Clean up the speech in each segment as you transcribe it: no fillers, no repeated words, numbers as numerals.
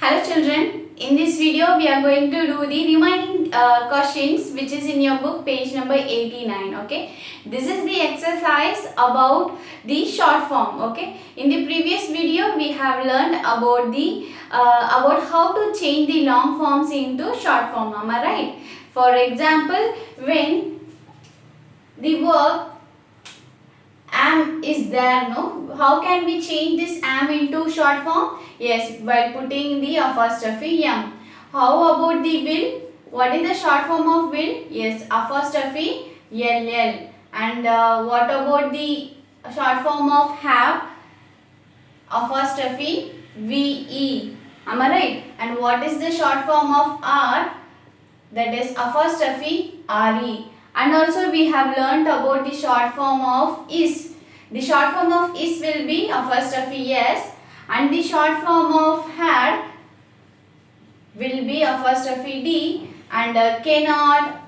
Hello children, in this video we are going to do the remaining questions which is in your book page number 89. Okay, this is the exercise about the short form. Okay, in the previous video we have learned about the about how to change the long forms into short form. Am I right? For example, when the verb am is there, no, how can we change this am into short form? Yes, by putting the apostrophe m. How about the will? What is the short form of will? Yes, apostrophe ll. And what about the short form of have? Apostrophe ve. Am I right? And what is the short form of are? That is apostrophe re. And also we have learnt about the short form of is. The short form of is will be apostrophe yes, and the short form of had will be apostrophe d, and cannot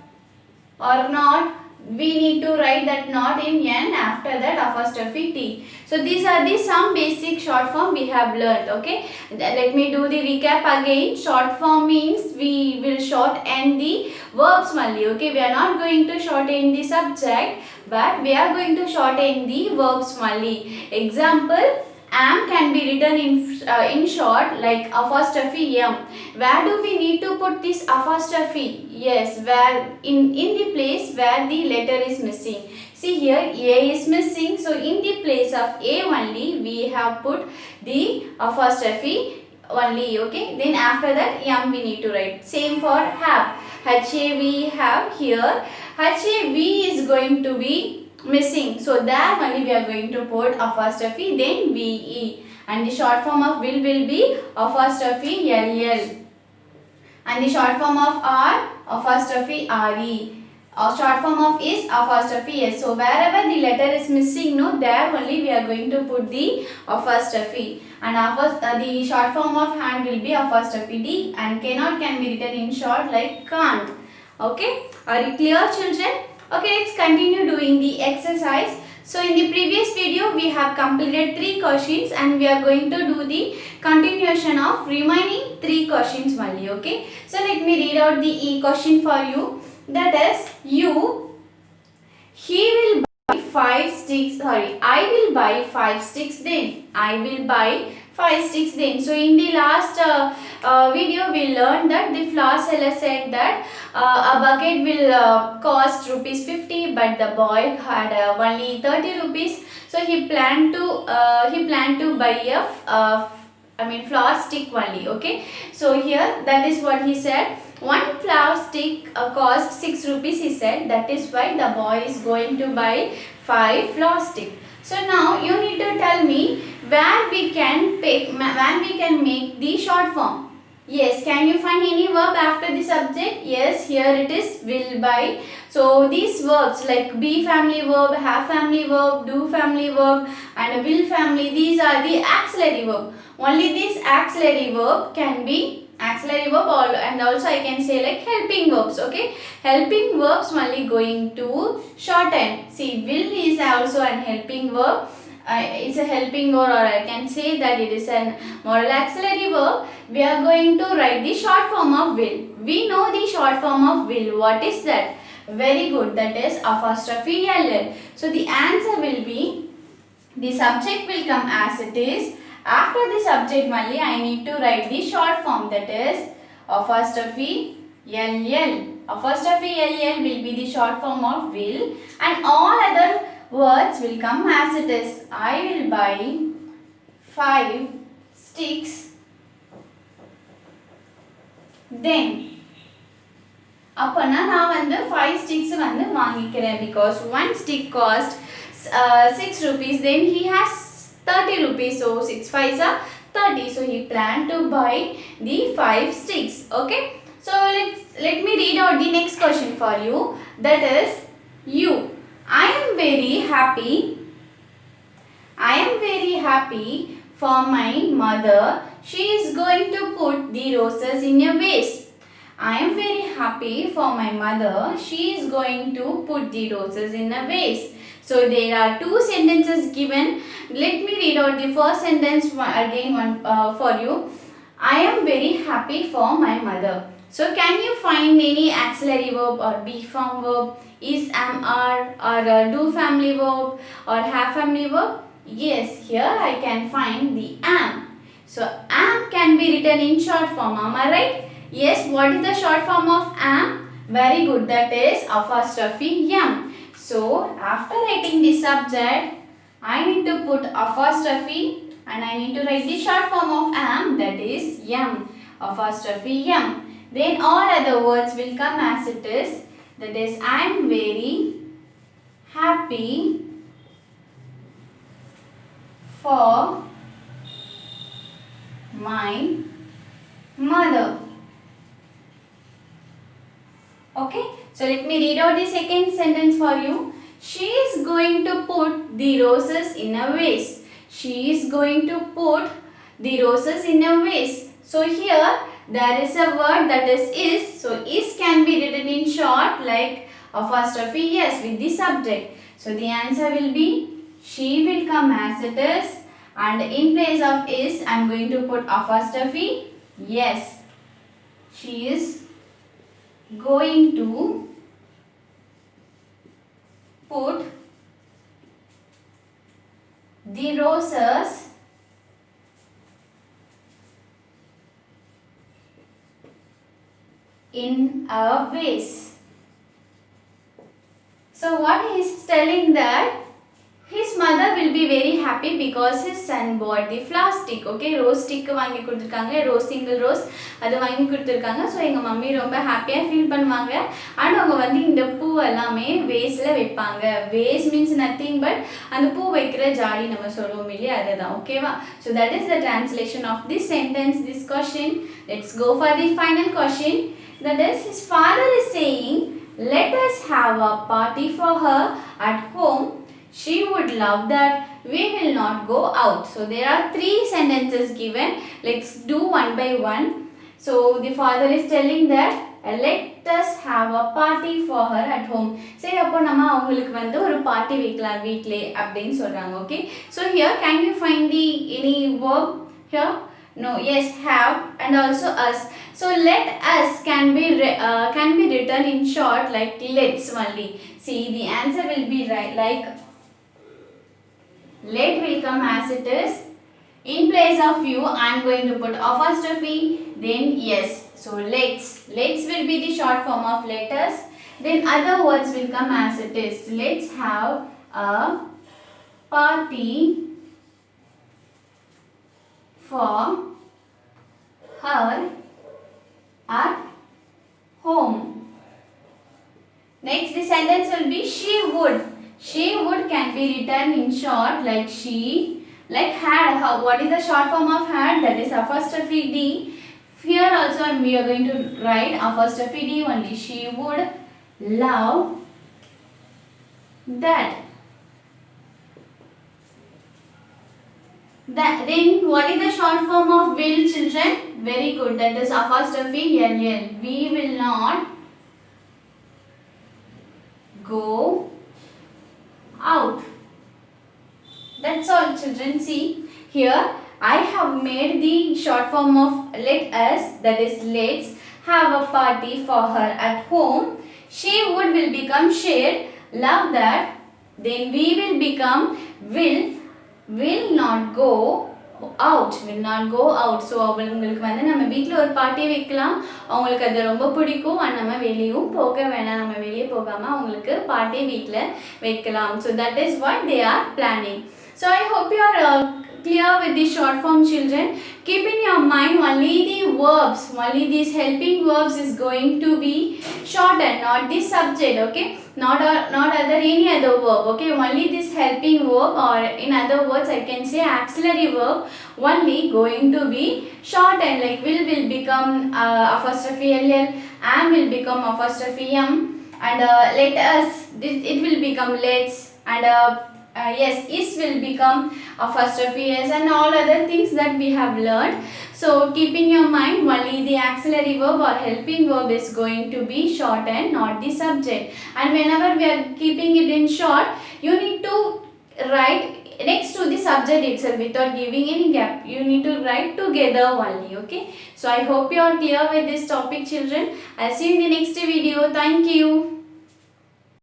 or not, we need to write that not in n, after that apostrophe t. So these are the some basic short form we have learnt. Okay, let me do the recap again. Short form means we will shorten the verbs only. Okay, we are not going to shorten the subject, but we are going to shorten the verbs only. Example, am can be written in short like apostrophe m. Where do we need to put this apostrophe? Yes, where in the place where the letter is missing. See here, a is missing, so in the place of a only we have put the apostrophe only. Okay, then after that m we need to write. Same for have. Hav we have here. Hav is going to be missing, so there only we are going to put apostrophe then ve, and the short form of will be apostrophe ll, and the short form of are apostrophe re. Short form of is apostrophe s. So wherever the letter is missing, no, there only we are going to put the apostrophe, and the short form of hand will be apostrophe d, and cannot can be written in short like can't. Okay, are you clear children? Okay, let's continue doing the exercise. So in the previous video we have completed 3 questions, and we are going to do the continuation of remaining 3 questions only. Okay, so let me read out the question for you. That is, he will buy 5 sticks, I will buy 5 sticks then. I will buy 5 sticks then. So in the last video we learned that the flour seller said that a bucket will cost rupees 50, but the boy had only 30 rupees. So he planned to buy a flour stick only. Okay, so here that is what he said. One flour stick cost 6 rupees, he said. That is why the boy is going to buy 5 flour stick. So now you need to tell me where we can make the short form. Yes, can you find any verb after the subject? Yes, here it is, will, buy. So these verbs like be family verb, have family verb, do family verb, and will family, these are the auxiliary verb. Only this auxiliary verb can be auxiliary verb, and also I can say like helping verbs. Okay, helping verbs only going to shorten. See, will is also an helping verb. It's a helping verb, or I can say that it is an moral auxiliary verb. We are going to write the short form of will. We know the short form of will. What is that? Very good. That is apostrophe ll. So the answer will be, the subject will come as it is. After the subject only I need to write the short form, that is apostrophe ll. Apostrophe ll will be the short form of will, and all other words will come as it is. I will buy 5 sticks then. அப்பனா நான் வந்து 5 sticks வந்து வாங்கிக்கிறேன், because one stick cost 6 rupees, then he has 30 rupees, so 6 5s are 30, so he planned to buy the 5 sticks. Okay, so let me read out the next question for you. That is, I am very happy for my mother. She is going to put the roses in a vase. I am very happy for my mother. She is going to put the roses in a vase. So there are 2 sentences given. Let me read out the first sentence again for you. I am very happy for my mother. So can you find any auxiliary verb or be form verb, is, am, are, or do family verb or have family verb? Yes, here I can find the am. So am can be written in short form, am I right? Yes, what is the short form of am? Very good, that is apostrophe m. So after writing the subject, I need to put apostrophe and I need to write the short form of am, that is m, apostrophe m. Then all other words will come as it is, that is I am very happy for my mother. Okay, so let me read out the second sentence for you. She is going to put the roses in a vase. She is going to put the roses in a vase. So here there is a word that is. So is can be written in short like apostrophe yes with the subject. So the answer will be she will come as it is, and in place of is I am going to put apostrophe yes. She is going to put the roses in a vase. So what he is telling that his mother will be very happy because his son bought the flower stick. Okay, rose stick வாங்கி கொடுத்திருக்காங்க, rose single rose அது வாங்கி கொடுத்திருக்காங்க. So எங்க mummy ரொம்ப ஹாப்பியா feel பண்ணுவாங்க. and அவங்க வந்து இந்த பூ எல்லாமே வேஸ்ல வைப்பாங்க. vase means nothing but அந்த பூ வைக்கிற ஜாடி நம்ம சொல்லுவோம் இல்லையா அதுதான். ஓகேவா? So that is the translation of this sentence, this question. Let's go for the final question. That is, his father is saying, let us have a party for her at home. She would love that. We will not go out. So there are three sentences given. Let's do one by one. So the father is telling that let us have a party for her at home. சரி அப்போ நம்ம அவங்களுக்கு வந்து ஒரு party வைக்கலாம் வீட்ல அப்படினு சொல்றாங்க. Okay, so here can you find the any verb here? No, yes, have and also us. So let us can be written in short like let's only. See, the answer will be right like let will come as it is. In place of you, I am going to put apostrophe, then yes. So let's will be the short form of let us. Then other words will come as it is. Let's have a party for her at home. Next, the sentence will be she would. She would can be written in short like she, like had. What is the short form of had? That is apostrophe D. Here also we are going to write apostrophe D only. She would love that. Then what is the short form of will, children? Very good. That is apostrophe LL. We will not go out. That's all, children. See here I have made the short form of let us, that is let's have a party for her at home. She would will become shared, love that. Then we will become will not go out, will not go out. So அவங்களுக்கு வந்து நம்ம வீட்ல ஒரு party வைக்கலாம், அவங்களுக்கு அது ரொம்ப பிடிக்கும். நம்ம வெளியும் போக வேணாம், நம்ம வெளியே போகாம அவங்களுக்கு பார்ட்டி வீட்ல வைக்கலாம். So that is what they are planning. So I hope you are clear with the short form, children. Keep in your mind only the verbs, only these helping verbs is going to be shortened, not the subject. Okay, not other any other verb. Okay, only this helping verb, or in other words I can say auxiliary verb only going to be shortened, like will become apostrophe ll, am will become apostrophe m, and let us it will become let's, and yes, is will become apostrophe s, and all other things that we have learned. So keep in your mind only the auxiliary verb or helping verb is going to be shortened, not the subject. And whenever we are keeping it in short, you need to write next to the subject itself without giving any gap. You need to write together only. Okay. So I hope you are clear with this topic, children. I'll see you in the next video. Thank you.